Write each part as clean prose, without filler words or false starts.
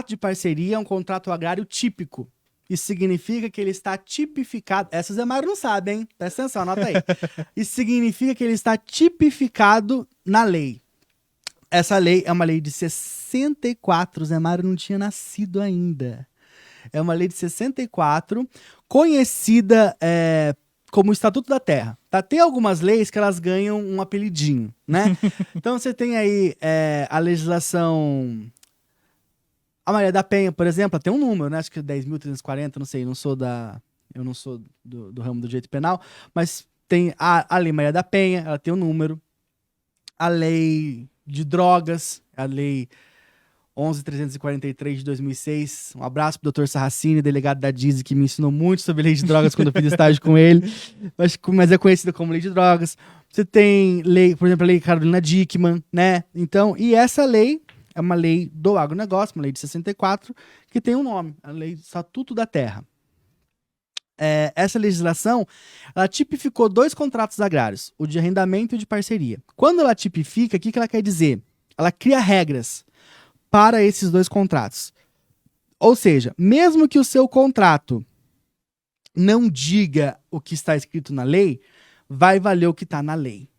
contrato de parceria é um contrato agrário típico. Isso significa que ele está tipificado... Essa o Zé Mário não sabe, hein? Presta atenção, anota aí. Isso significa que ele está tipificado na lei. Essa lei é uma lei de 64, o Zé Mário não tinha nascido ainda. É uma lei de 64, conhecida como Estatuto da Terra. Tá? Tem algumas leis que elas ganham um apelidinho, né? Então você tem aí a legislação... A Maria da Penha, por exemplo, ela tem um número, né? Acho que é 10.340, não sei, eu não sou do ramo do direito penal, mas tem a Lei Maria da Penha, ela tem um número. A Lei de Drogas, a Lei 11.343 de 2006. Um abraço pro Dr. Sarracini, delegado da DISE, que me ensinou muito sobre lei de drogas quando eu fiz estágio com ele, mas é conhecida como Lei de Drogas. Você tem lei, por exemplo, a Lei Carolina Dickmann, né? Então, e essa lei é uma lei do agronegócio, uma lei de 64, que tem um nome, a Lei do Estatuto da Terra. Essa legislação, ela tipificou 2 contratos agrários, o de arrendamento e o de parceria. Quando ela tipifica, o que ela quer dizer? Ela cria regras para esses 2 contratos. Ou seja, mesmo que o seu contrato não diga o que está escrito na lei, vai valer o que está na lei.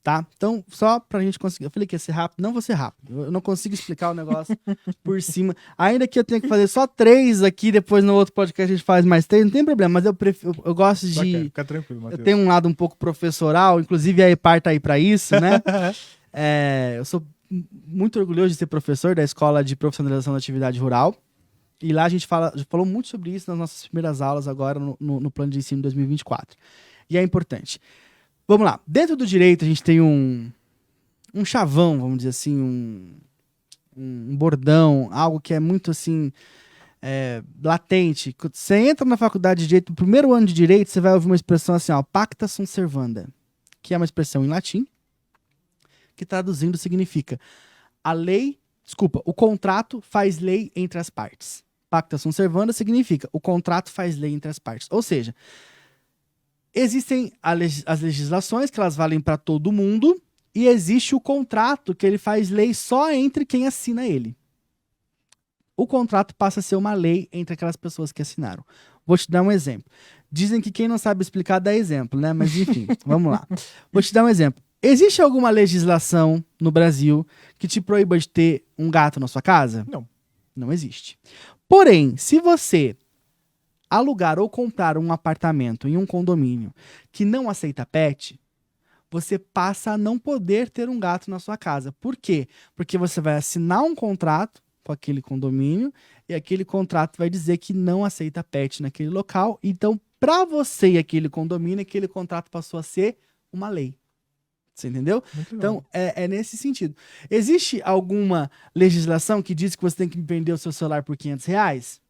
Tá? Então, só pra gente conseguir... Eu falei que ia ser rápido, não vou ser rápido. Eu não consigo explicar o negócio por cima. Ainda que eu tenha que fazer só 3 aqui, depois no outro podcast a gente faz mais 3, não tem problema, mas eu gosto de... Fica tranquilo, Matheus. Eu tenho um lado um pouco professoral, inclusive a EPAR tá aí pra isso, né? Eu sou muito orgulhoso de ser professor da Escola de Profissionalização da Atividade Rural. E lá a gente falou muito sobre isso nas nossas primeiras aulas agora no plano de ensino 2024. E é importante. Vamos lá. Dentro do direito, a gente tem um chavão, vamos dizer assim, um bordão, algo que é muito assim, latente. Quando você entra na faculdade de direito, no primeiro ano de direito, você vai ouvir uma expressão assim, ó, pacta sunt servanda, que é uma expressão em latim, que traduzindo significa o contrato faz lei entre as partes. Pacta sunt servanda significa o contrato faz lei entre as partes. Ou seja, existem as legislações que elas valem para todo mundo e existe o contrato que ele faz lei só entre quem assina ele. O contrato passa a ser uma lei entre aquelas pessoas que assinaram. Vou te dar um exemplo. Dizem que quem não sabe explicar dá exemplo, né? Mas enfim, vamos lá. Vou te dar um exemplo. Existe alguma legislação no Brasil que te proíba de ter um gato na sua casa? Não. Não existe. Porém, se você alugar ou comprar um apartamento em um condomínio que não aceita pet, você passa a não poder ter um gato na sua casa. Por quê? Porque você vai assinar um contrato com aquele condomínio e aquele contrato vai dizer que não aceita pet naquele local. Então, para você e aquele condomínio, aquele contrato passou a ser uma lei. Você entendeu? Então, é nesse sentido. Existe alguma legislação que diz que você tem que vender o seu celular por R$500?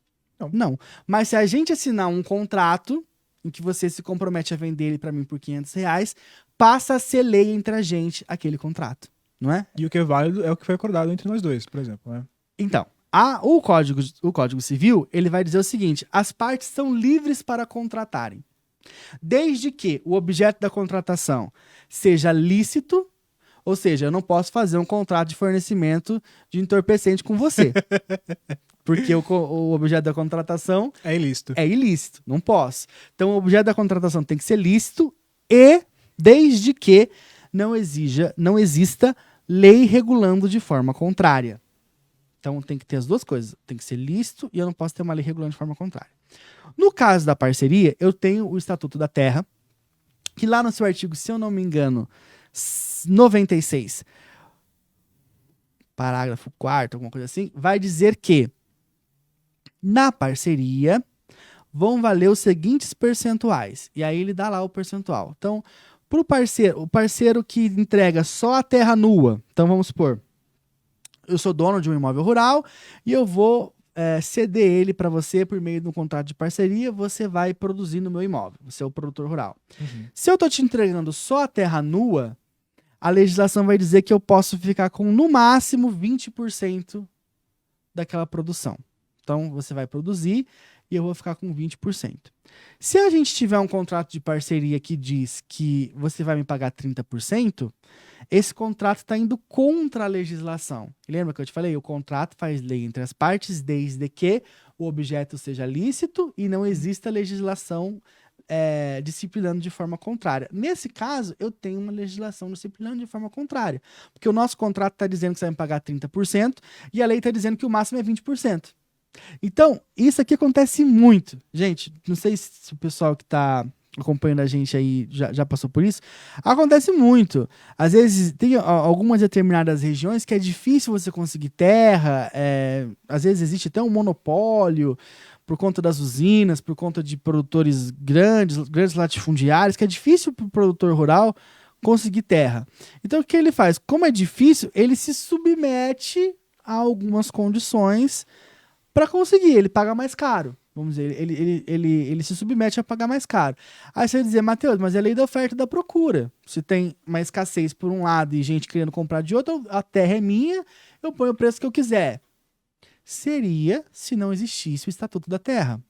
Não. Mas se a gente assinar um contrato em que você se compromete a vender ele para mim por R$500, passa a ser lei entre a gente aquele contrato, não é? E o que é válido é o que foi acordado entre nós dois, por exemplo, né? Então, o Código Civil, ele vai dizer o seguinte: as partes são livres para contratarem, desde que o objeto da contratação seja lícito, ou seja, eu não posso fazer um contrato de fornecimento de entorpecente com você. Porque o objeto da contratação é ilícito. É ilícito, não posso. Então, o objeto da contratação tem que ser lícito e desde que não exista lei regulando de forma contrária. Então, tem que ter as duas coisas. Tem que ser lícito e eu não posso ter uma lei regulando de forma contrária. No caso da parceria, eu tenho o Estatuto da Terra, que lá no seu artigo, se eu não me engano, 96, parágrafo 4º, alguma coisa assim, vai dizer que na parceria vão valer os seguintes percentuais. E aí ele dá lá o percentual. Então, para o parceiro que entrega só a terra nua, então vamos supor, eu sou dono de um imóvel rural e eu vou ceder ele para você por meio de um contrato de parceria, você vai produzir no meu imóvel, você é o produtor rural. Uhum. Se eu estou te entregando só a terra nua, a legislação vai dizer que eu posso ficar com no máximo 20% daquela produção. Então, você vai produzir e eu vou ficar com 20%. Se a gente tiver um contrato de parceria que diz que você vai me pagar 30%, esse contrato está indo contra a legislação. Lembra que eu te falei? O contrato faz lei entre as partes desde que o objeto seja lícito e não exista legislação disciplinando de forma contrária. Nesse caso, eu tenho uma legislação disciplinando de forma contrária. Porque o nosso contrato está dizendo que você vai me pagar 30% e a lei está dizendo que o máximo é 20%. Então, isso aqui acontece muito. Gente, não sei se o pessoal que está acompanhando a gente aí já passou por isso. Acontece muito. Às vezes, tem algumas determinadas regiões que é difícil você conseguir terra. Às vezes existe até um monopólio por conta das usinas, por conta de produtores grandes latifundiários, que é difícil para o produtor rural conseguir terra. Então, o que ele faz? Como é difícil, ele se submete a algumas condições para conseguir, ele paga mais caro. Vamos dizer, ele se submete a pagar mais caro. Aí você vai dizer, Matheus, mas é a lei da oferta e da procura. Se tem uma escassez por um lado e gente querendo comprar de outro, a terra é minha, eu ponho o preço que eu quiser. Seria se não existisse o Estatuto da Terra.